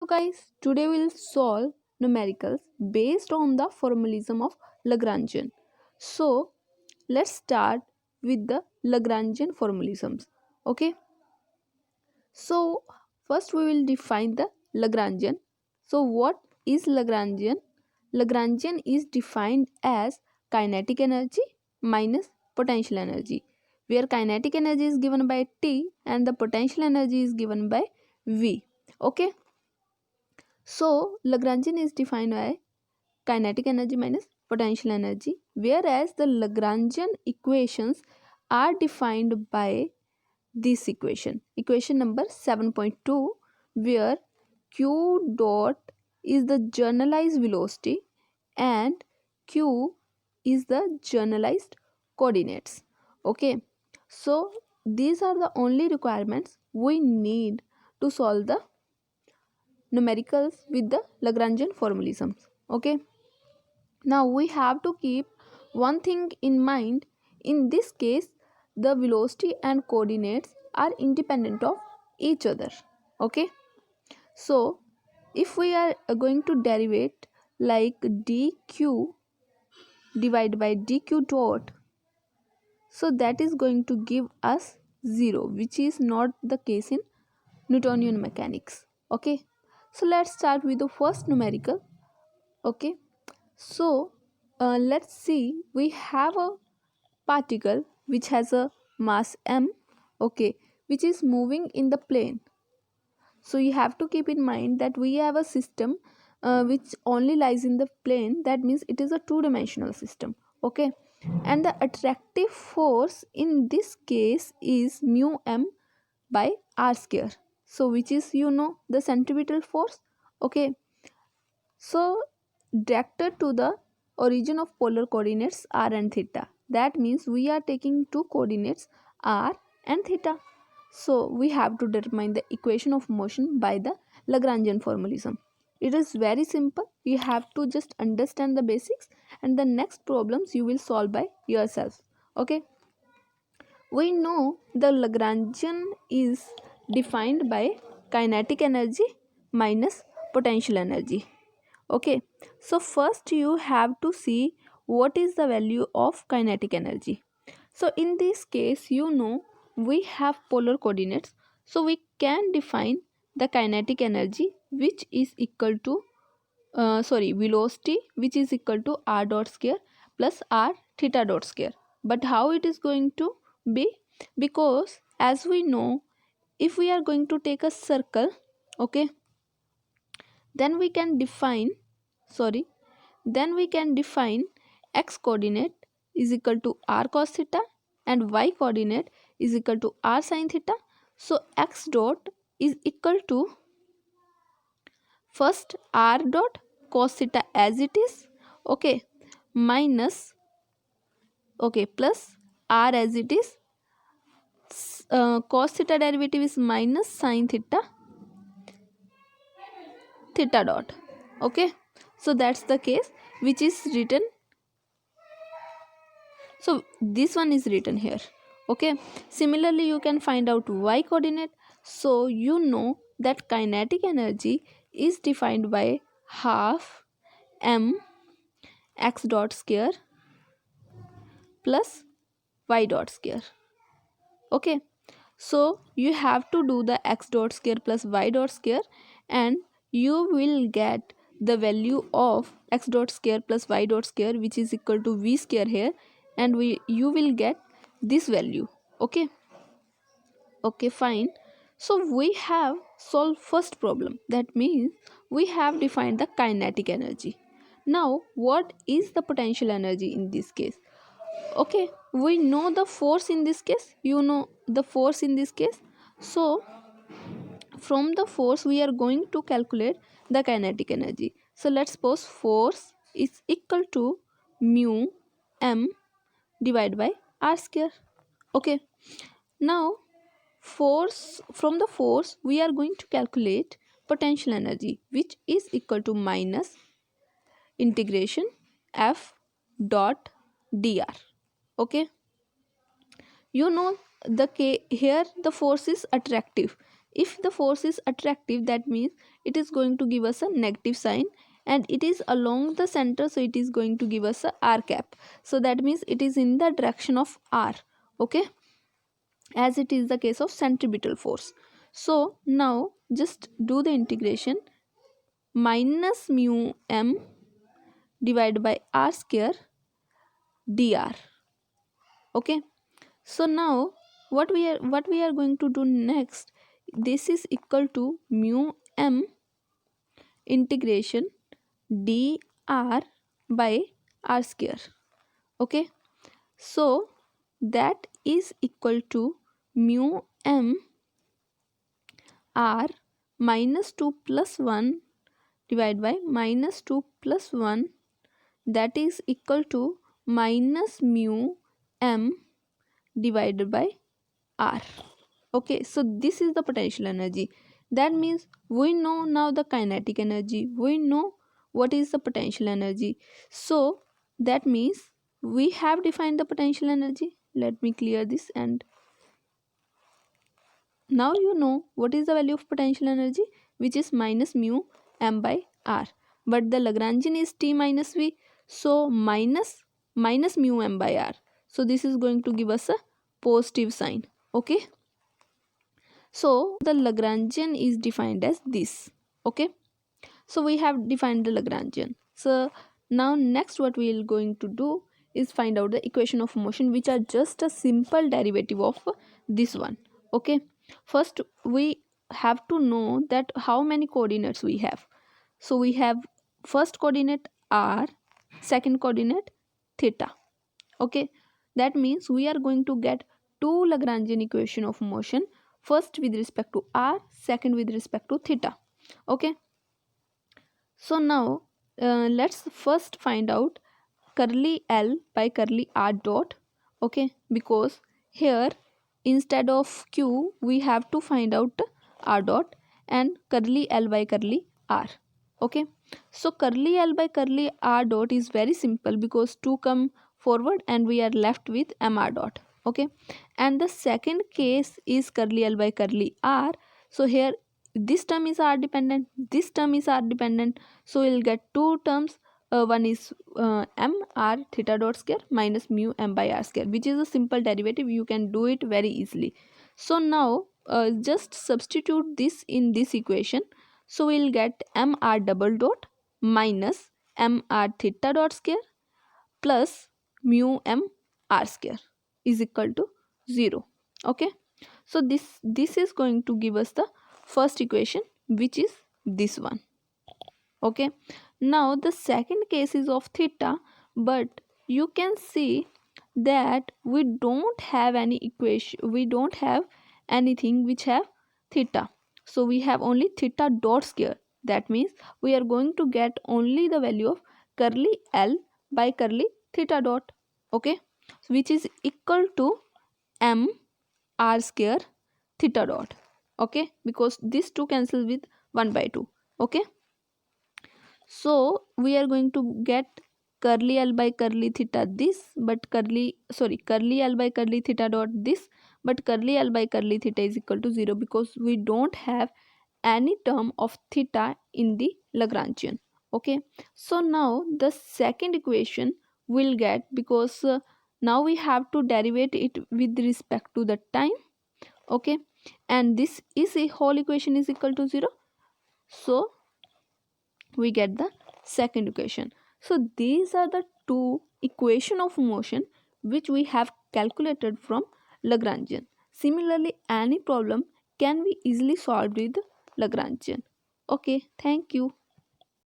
Guys, today we'll solve numericals based on the formalism of Lagrangian. So let's start with the Lagrangian formalisms. Okay, so first we will define the Lagrangian. So what is Lagrangian? Lagrangian is defined as kinetic energy minus potential energy, where kinetic energy is given by T and the potential energy is given by V. Okay, so Lagrangian is defined by kinetic energy minus potential energy, whereas the Lagrangian equations are defined by this equation number 7.2, where q dot is the generalized velocity and q is the generalized coordinates. Okay, so these are the only requirements we need to solve the numericals with the Lagrangian formalisms. Okay, now we have to keep one thing in mind. In this case, the velocity and coordinates are independent of each other. Okay, so if we are going to derivate like dq divided by dq dot, so that is going to give us 0, which is not the case in Newtonian mechanics. Okay, so let's start with the first numerical. Okay, so let's see, we have a particle which has a mass m, okay, which is moving in the plane. So you have to keep in mind that we have a system which only lies in the plane. That means it is a two-dimensional system. Okay, and the attractive force in this case is mu m by r square, so which is the centripetal force. Okay, so directed to the origin of polar coordinates r and theta. That means we are taking two coordinates r and theta. So we have to determine the equation of motion by the Lagrangian formalism. It is very simple. You have to just understand the basics, and the next problems you will solve by yourself. Okay, we know the Lagrangian is defined by kinetic energy minus potential energy. Okay, so first you have to see what is the value of kinetic energy. So in this case, we have polar coordinates, so we can define the kinetic energy, which is equal to velocity, which is equal to r dot square plus r theta dot square. But how it is going to be? Because as we know, if we are going to take a circle, okay, then we can define sorry then we can define x coordinate is equal to r cos theta and y coordinate is equal to r sin theta. So x dot is equal to first r dot cos theta as it is, okay, minus, okay, plus r as it is. Cos theta derivative is minus sin theta theta dot. Okay, so that's the case which is written. So this one is written here. Okay, similarly you can find out y coordinate. So that kinetic energy is defined by half m x dot square plus y dot square. Okay, so you have to do the x dot square plus y dot square, and you will get the value of x dot square plus y dot square, which is equal to v square here, and you will get this value. Okay, okay, fine. So we have solved first problem. That means we have defined the kinetic energy. Now what is the potential energy in this case? Okay, we know the force in this case, the force in this case. So from the force we are going to calculate the kinetic energy. So let's suppose force is equal to mu m divided by r square. Okay, now force, from the force we are going to calculate potential energy, which is equal to minus integration f dot dr. Okay, the here the force is attractive. If the force is attractive, that means it is going to give us a negative sign, and it is along the center, so it is going to give us a r cap. So that means it is in the direction of r. Okay, as it is the case of centripetal force. So now just do the integration, minus mu m divided by r square dr. Okay, so now what we are going to do next, this is equal to mu m integration dr by r square. Okay, so that is equal to mu m r minus 2 plus 1 divided by minus 2 plus 1, that is equal to minus mu m divided by r. Okay, so this is the potential energy. That means we know now the kinetic energy, we know what is the potential energy. So that means we have defined the potential energy. Let me clear this, and now you know what is the value of potential energy, which is minus mu m by r. But the Lagrangian is T minus V, so minus mu m by r. So this is going to give us a positive sign. Okay, so the Lagrangian is defined as this. Okay, so we have defined the Lagrangian. So now next what we are going to do is find out the equation of motion, which are just a simple derivative of this one. Okay, first we have to know that how many coordinates we have. So we have first coordinate r, second coordinate theta. Okay, that means we are going to get two Lagrangian equation of motion, first with respect to r, second with respect to theta. Okay, so now let's first find out curly L by curly R dot. Okay, because here instead of Q we have to find out R dot, and curly L by curly R. Okay, so curly L by curly R dot is very simple because 2 come forward and we are left with mr dot. Okay, and the second case is curly L by curly R. So here this term is R dependent, this term is R dependent, so we'll get two terms. One is m r theta dot square minus mu m by r square, which is a simple derivative, you can do it very easily. So now just substitute this in this equation, so we'll get m r double dot minus m r theta dot square plus mu m r square is equal to 0. Okay, so this is going to give us the first equation, which is this one. Okay, now the second case is of theta, but you can see that we don't have any equation, we don't have anything which have theta, so we have only theta dot square. That means we are going to get only the value of curly L by curly theta dot. Okay, which is equal to m r square theta dot. Okay, because these two cancel with 1 by 2. Okay, so we are going to get curly L by curly theta this, but curly L by curly theta dot this, but curly L by curly theta is equal to 0 because we don't have any term of theta in the Lagrangian. Okay, so now the second equation will get, because now we have to derivate it with respect to the time. Okay, and this is a whole equation is equal to 0, so we get the second equation. So these are the two equation of motion which we have calculated from Lagrangian. Similarly, any problem can be easily solved with Lagrangian. Okay, thank you.